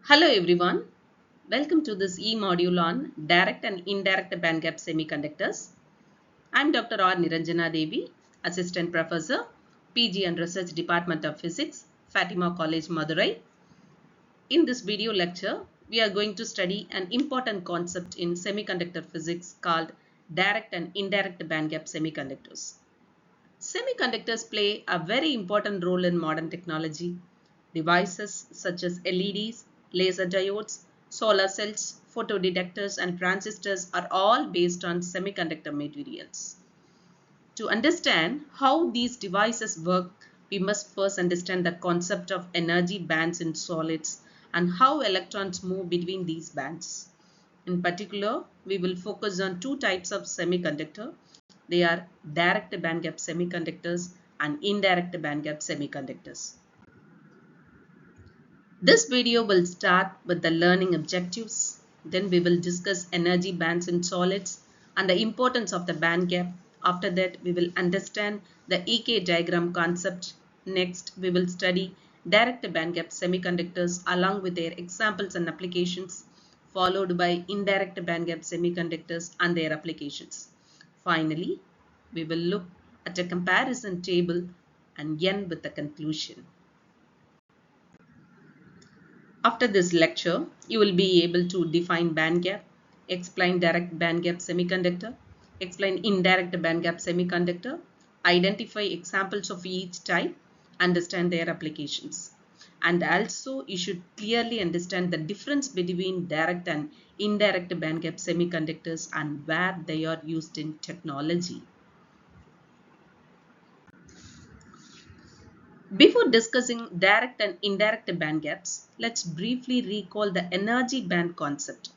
Hello everyone, welcome to this e-module on direct and indirect bandgap semiconductors. I am Dr. R. Niranjana Devi, Assistant Professor, PG and Research Department of Physics, Fatima College, Madurai. In this video lecture, we are going to study an important concept in semiconductor physics called direct and indirect bandgap semiconductors. Semiconductors play a very important role in modern technology. Devices such as LEDs, laser diodes, solar cells, photodetectors, and transistors are all based on semiconductor materials. To understand how these devices work, we must first understand the concept of energy bands in solids and how electrons move between these bands. In particular, we will focus on two types of semiconductor. They are direct bandgap semiconductors and indirect bandgap semiconductors. This video will start with the learning objectives. Then we will discuss energy bands in solids and the importance of the band gap. After that, we will understand the EK diagram concept. Next, we will study direct band gap semiconductors along with their examples and applications, followed by indirect band gap semiconductors and their applications. Finally, we will look at a comparison table and end with the conclusion. After this lecture, you will be able to define bandgap, explain direct bandgap semiconductor, explain indirect bandgap semiconductor, identify examples of each type, understand their applications. And also, you should clearly understand the difference between direct and indirect bandgap semiconductors and where they are used in technology. Before discussing direct and indirect band gaps, let's briefly recall the energy band concept.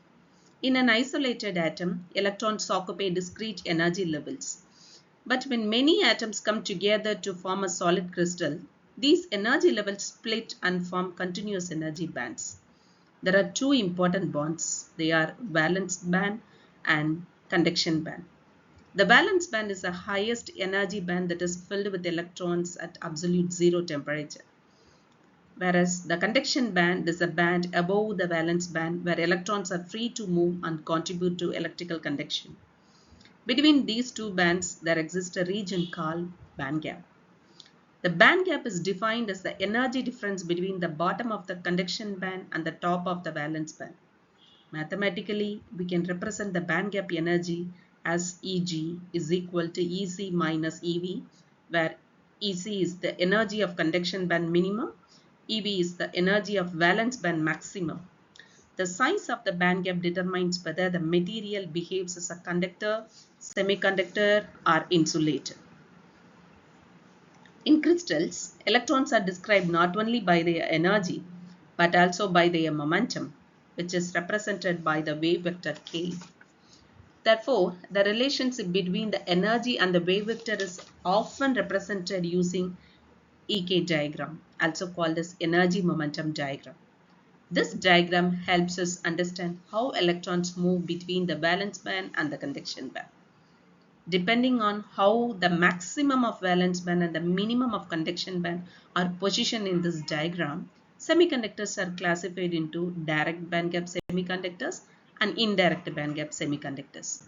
In an isolated atom, electrons occupy discrete energy levels. But when many atoms come together to form a solid crystal, these energy levels split and form continuous energy bands. There are two important bonds. They are valence band and conduction band. The valence band is the highest energy band that is filled with electrons at absolute zero temperature. Whereas the conduction band is a band above the valence band where electrons are free to move and contribute to electrical conduction. Between these two bands, there exists a region called band gap. The band gap is defined as the energy difference between the bottom of the conduction band and the top of the valence band. Mathematically, we can represent the band gap energy as Eg is equal to Ec minus Ev, where Ec is the energy of conduction band minimum, Ev is the energy of valence band maximum. The size of the band gap determines whether the material behaves as a conductor, semiconductor, or insulator. In crystals, electrons are described not only by their energy, but also by their momentum, which is represented by the wave vector k. Therefore, the relationship between the energy and the wave vector is often represented using EK diagram, also called as energy momentum diagram. This diagram helps us understand how electrons move between the valence band and the conduction band. Depending on how the maximum of valence band and the minimum of conduction band are positioned in this diagram, semiconductors are classified into direct bandgap semiconductors and indirect bandgap semiconductors.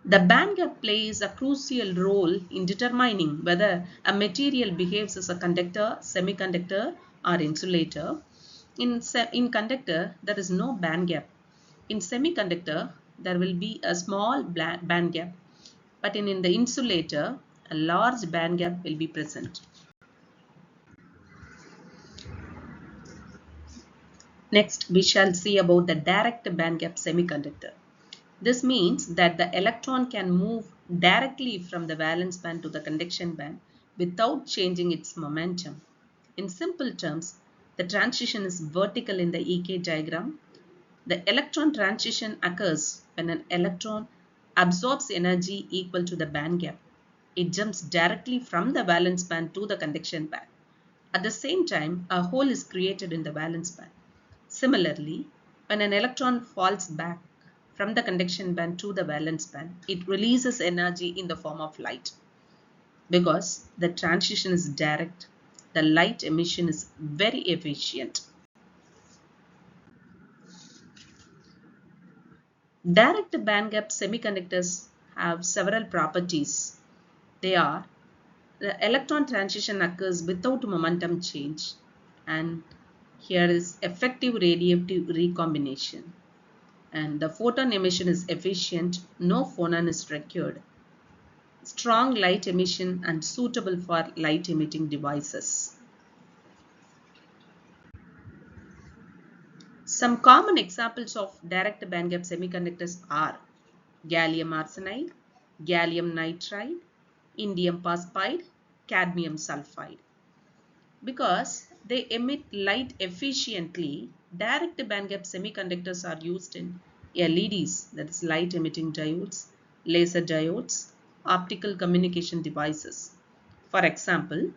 The bandgap plays a crucial role in determining whether a material behaves as a conductor, semiconductor, or insulator. In conductor, there is no band gap. In semiconductor, there will be a small band gap, but in the insulator, a large band gap will be present. Next, we shall see about the direct band gap semiconductor. This means that the electron can move directly from the valence band to the conduction band without changing its momentum. In simple terms, the transition is vertical in the EK diagram. The electron transition occurs when an electron absorbs energy equal to the band gap. It jumps directly from the valence band to the conduction band. At the same time, a hole is created in the valence band. Similarly, when an electron falls back from the conduction band to the valence band, it releases energy in the form of light. Because the transition is direct, the light emission is very efficient. Direct bandgap semiconductors have several properties. They are: the electron transition occurs without momentum change, and here is effective radiative recombination, and the photon emission is efficient, no phonon is required, strong light emission and suitable for light emitting devices. Some common examples of direct bandgap semiconductors are gallium arsenide, gallium nitride, indium phosphide, cadmium sulfide. Because they emit light efficiently, direct bandgap semiconductors are used in LEDs, that is light emitting diodes, laser diodes, optical communication devices. For example,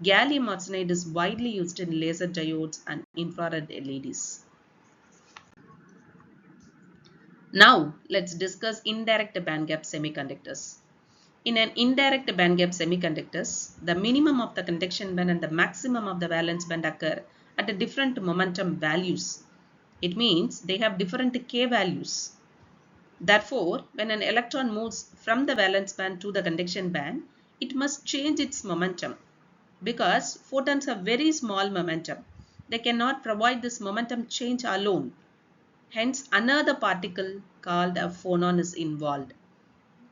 gallium arsenide is widely used in laser diodes and infrared LEDs. Now, let's discuss indirect bandgap semiconductors. In an indirect bandgap semiconductors, the minimum of the conduction band and the maximum of the valence band occur at different momentum values. It means they have different K values. Therefore, when an electron moves from the valence band to the conduction band, it must change its momentum because photons have very small momentum. They cannot provide this momentum change alone. Hence, another particle called a phonon is involved.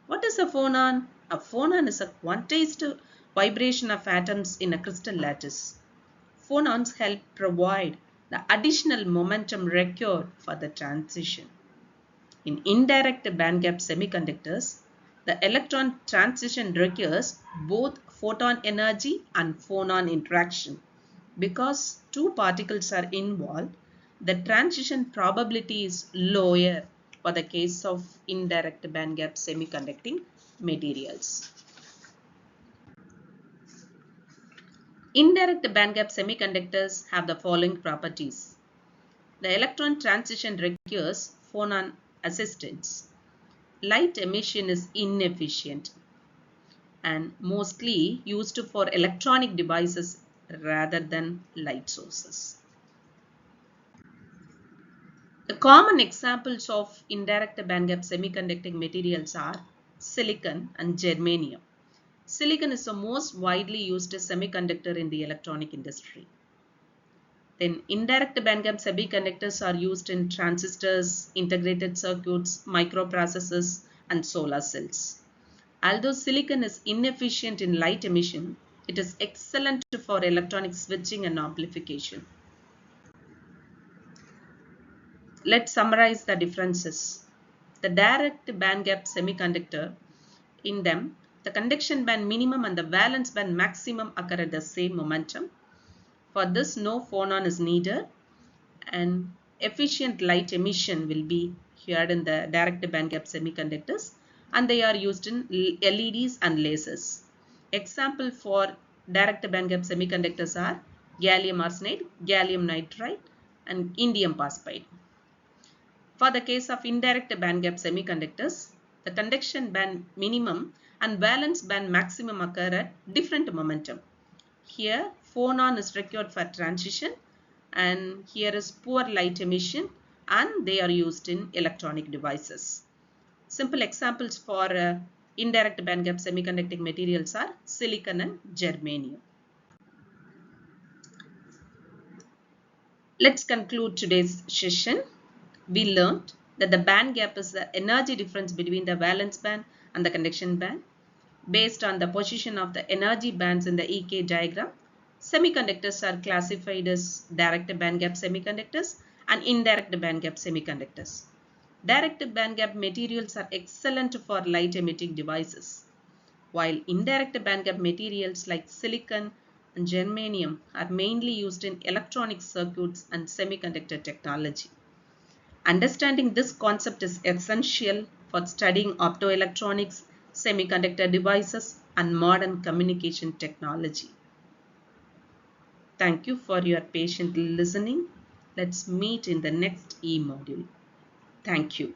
What is a phonon? A phonon is a quantized vibration of atoms in a crystal lattice. Phonons help provide the additional momentum required for the transition. In indirect bandgap semiconductors, the electron transition requires both photon energy and phonon interaction. Because two particles are involved, the transition probability is lower for the case of indirect bandgap semiconducting materials. Indirect bandgap semiconductors have the following properties. The electron transition requires phonon assistance. Light emission is inefficient and mostly used for electronic devices rather than light sources. The common examples of indirect bandgap semiconducting materials are silicon and germanium. Silicon is the most widely used semiconductor in the electronic industry. Then indirect bandgap semiconductors are used in transistors, integrated circuits, microprocessors, and solar cells. Although silicon is inefficient in light emission, it is excellent for electronic switching and amplification. Let's summarize the differences. The direct bandgap semiconductor, in them, the conduction band minimum and the valence band maximum occur at the same momentum. For this, no phonon is needed and efficient light emission will be here in the direct bandgap semiconductors, and they are used in LEDs and lasers. Example for direct bandgap semiconductors are gallium arsenide, gallium nitride, and indium phosphide. For the case of indirect bandgap semiconductors, the conduction band minimum and valence band maximum occur at different momentum. Here, phonon is required for transition, and here is poor light emission, and they are used in electronic devices. Simple examples for indirect bandgap semiconducting materials are silicon and germanium. Let's conclude today's session. We learned that the band gap is the energy difference between the valence band and the conduction band. Based on the position of the energy bands in the EK diagram, semiconductors are classified as direct bandgap semiconductors and indirect bandgap semiconductors. Direct bandgap materials are excellent for light emitting devices, while indirect bandgap materials like silicon and germanium are mainly used in electronic circuits and semiconductor technology. Understanding this concept is essential for studying optoelectronics, semiconductor devices, and modern communication technology. Thank you for your patient listening. Let's meet in the next e-module. Thank you.